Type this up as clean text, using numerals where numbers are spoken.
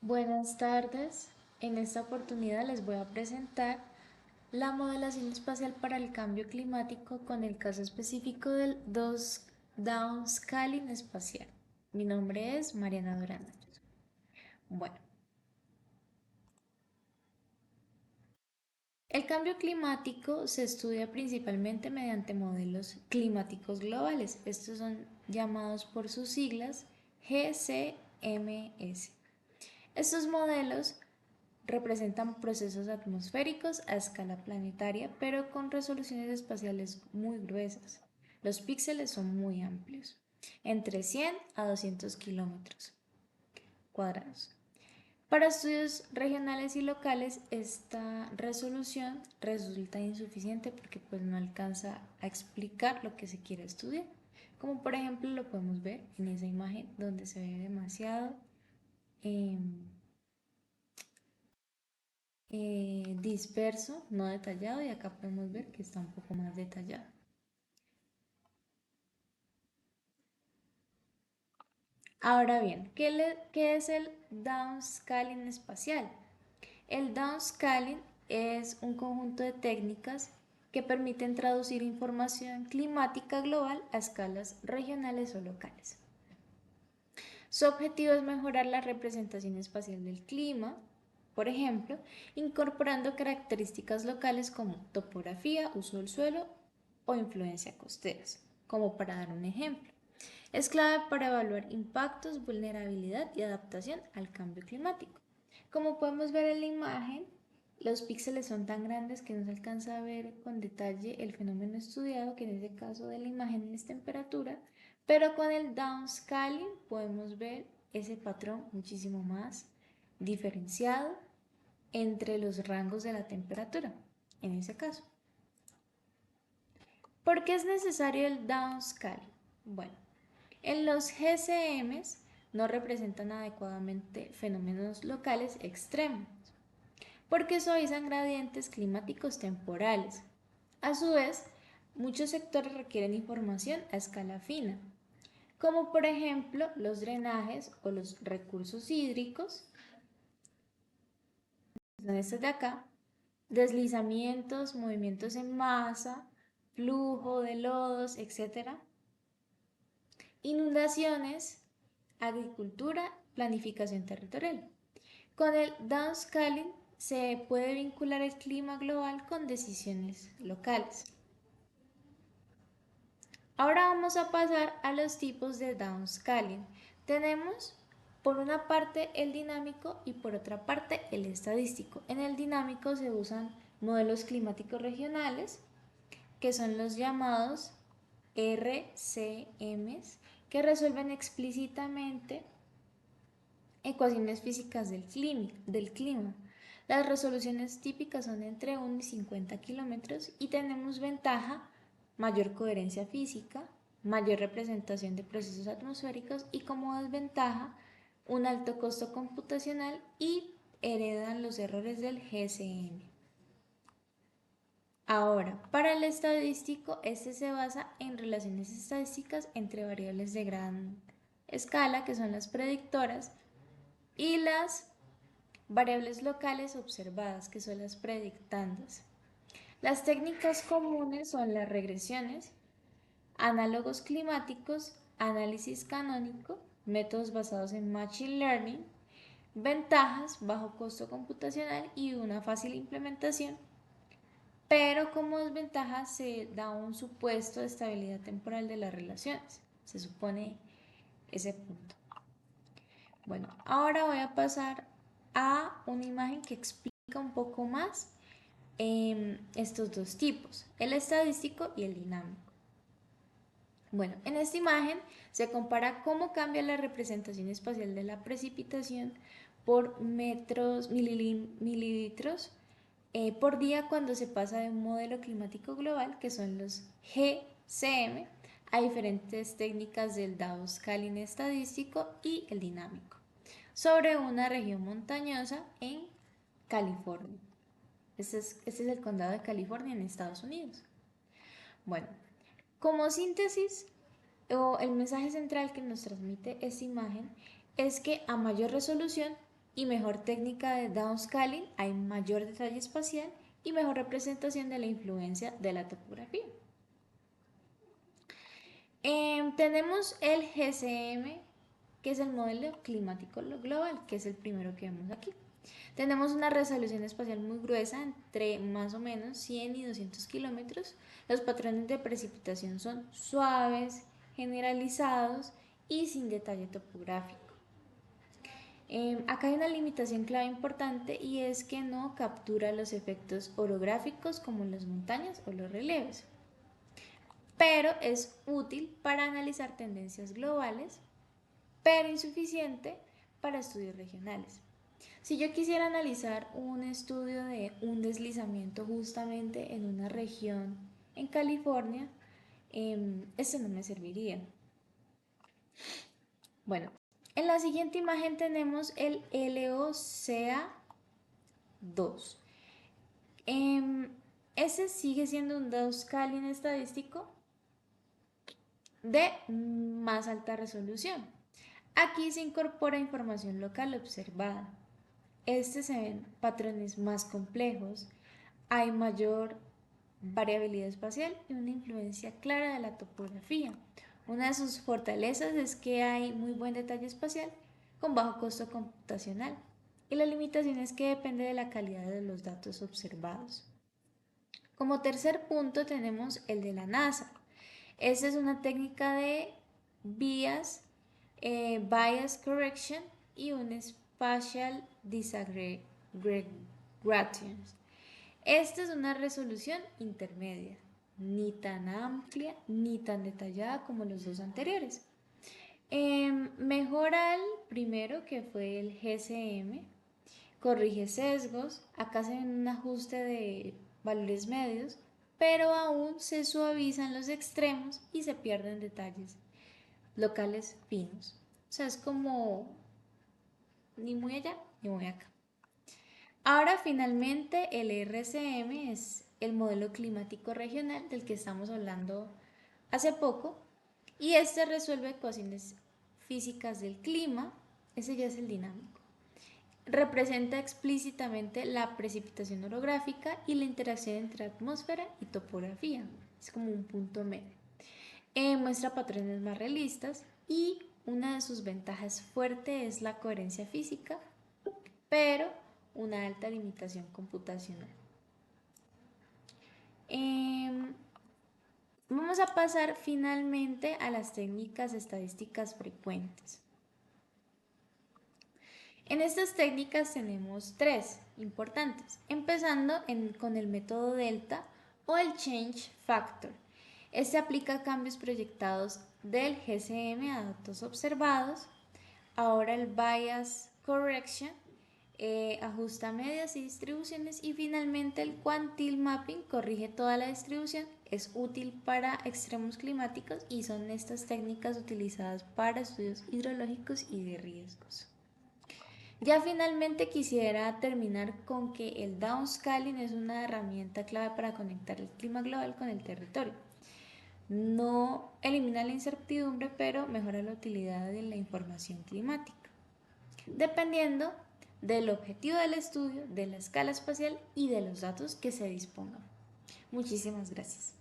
Buenas tardes. En esta oportunidad les voy a presentar la modelación espacial para el cambio climático con el caso específico del downscaling espacial. Mi nombre es Mariana Durán. Bueno, el cambio climático se estudia principalmente mediante modelos climáticos globales. Estos son llamados por sus siglas GCMS. Estos modelos representan procesos atmosféricos a escala planetaria, pero con resoluciones espaciales muy gruesas. Los píxeles son muy amplios, entre 100 a 200 kilómetros cuadrados. Para estudios regionales y locales, esta resolución resulta insuficiente porque pues no alcanza a explicar lo que se quiere estudiar. Como por ejemplo lo podemos ver en esa imagen donde se ve demasiado eh, disperso, no detallado, y acá podemos ver que está un poco más detallado. Ahora bien, ¿qué es el downscaling espacial? El downscaling es un conjunto de técnicas que permiten traducir información climática global a escalas regionales o locales. Su objetivo es mejorar la representación espacial del clima, por ejemplo, incorporando características locales como topografía, uso del suelo o influencia costeras, como para dar un ejemplo. Es clave para evaluar impactos, vulnerabilidad y adaptación al cambio climático. Como podemos ver en la imagen, los píxeles son tan grandes que no se alcanza a ver con detalle el fenómeno estudiado, que en este caso de la imagen es temperatura, pero con el downscaling podemos ver ese patrón muchísimo más diferenciado entre los rangos de la temperatura, en ese caso. ¿Por qué es necesario el downscaling? Bueno, en los GCMs no representan adecuadamente fenómenos locales extremos, porque suavizan gradientes climáticos temporales. A su vez, muchos sectores requieren información a escala fina, como por ejemplo los drenajes o los recursos hídricos, son estos de acá, deslizamientos, movimientos en masa, flujo de lodos, etc. Inundaciones, agricultura, planificación territorial. Con el downscaling se puede vincular el clima global con decisiones locales. Ahora vamos a pasar a los tipos de downscaling. Tenemos por una parte el dinámico y por otra parte el estadístico. En el dinámico se usan modelos climáticos regionales, que son los llamados RCMs, que resuelven explícitamente ecuaciones físicas del clima. Las resoluciones típicas son entre 1 y 50 kilómetros y tenemos ventaja, mayor coherencia física, mayor representación de procesos atmosféricos y como desventaja, un alto costo computacional y heredan los errores del GSM. Ahora, para el estadístico, este se basa en relaciones estadísticas entre variables de gran escala, que son las predictoras, y las variables locales observadas, que son las predictandas. Las técnicas comunes son las regresiones, análogos climáticos, análisis canónico, métodos basados en Machine Learning, ventajas, bajo costo computacional y una fácil implementación, pero como desventaja se da un supuesto de estabilidad temporal de las relaciones. Se supone ese punto. Bueno, ahora voy a pasar a una imagen que explica un poco más estos dos tipos, el estadístico y el dinámico. Bueno, en esta imagen se compara cómo cambia la representación espacial de la precipitación por mililitros por día cuando se pasa de un modelo climático global, que son los GCM, a diferentes técnicas del downscaling estadístico y el dinámico, sobre una región montañosa en California. Este es el condado de California en Estados Unidos. Bueno, como síntesis o el mensaje central que nos transmite esta imagen es que a mayor resolución y mejor técnica de downscaling, hay mayor detalle espacial y mejor representación de la influencia de la topografía. Tenemos el GCM, que es el modelo climático global, que es el primero que vemos aquí. Tenemos una resolución espacial muy gruesa, entre más o menos 100 y 200 kilómetros. Los patrones de precipitación son suaves, generalizados y sin detalle topográfico. Acá hay una limitación clave importante y es que no captura los efectos orográficos como las montañas o los relieves, pero es útil para analizar tendencias globales, pero insuficiente para estudios regionales. Si yo quisiera analizar un estudio de un deslizamiento justamente en una región en California, este no me serviría. Bueno, en la siguiente imagen tenemos el LOCA2. Ese sigue siendo un downscaling estadístico de más alta resolución. Aquí se incorpora información local observada. Se ven patrones más complejos, hay mayor variabilidad espacial y una influencia clara de la topografía. Una de sus fortalezas es que hay muy buen detalle espacial con bajo costo computacional y la limitación es que depende de la calidad de los datos observados. Como tercer punto tenemos el de la NASA. Esta es una técnica de bias correction y un spatial disaggregation. Esta es una resolución intermedia, ni tan amplia ni tan detallada como los dos anteriores. Mejora el primero, que fue el GCM, corrige sesgos, acá se ven un ajuste de valores medios, pero aún se suavizan los extremos y se pierden detalles locales finos. O sea, es como ni muy allá ni muy acá. Ahora finalmente el RCM es el modelo climático regional del que estamos hablando hace poco y este resuelve ecuaciones físicas del clima, ese ya es el dinámico. Representa explícitamente la precipitación orográfica y la interacción entre atmósfera y topografía, es como un punto medio. Muestra patrones más realistas y una de sus ventajas fuertes es la coherencia física, pero una alta limitación computacional. Vamos a pasar finalmente a las técnicas estadísticas frecuentes. En estas técnicas tenemos tres importantes, empezando con el método delta o el change factor. Este aplica cambios proyectados del GCM a datos observados. Ahora el bias correction ajusta medias y distribuciones y finalmente el quantile mapping corrige toda la distribución, es útil para extremos climáticos y son estas técnicas utilizadas para estudios hidrológicos y de riesgos. Ya finalmente quisiera terminar con que el downscaling es una herramienta clave para conectar el clima global con el territorio. No elimina la incertidumbre, pero mejora la utilidad de la información climática, dependiendo del objetivo del estudio, de la escala espacial y de los datos que se dispongan. Muchísimas gracias.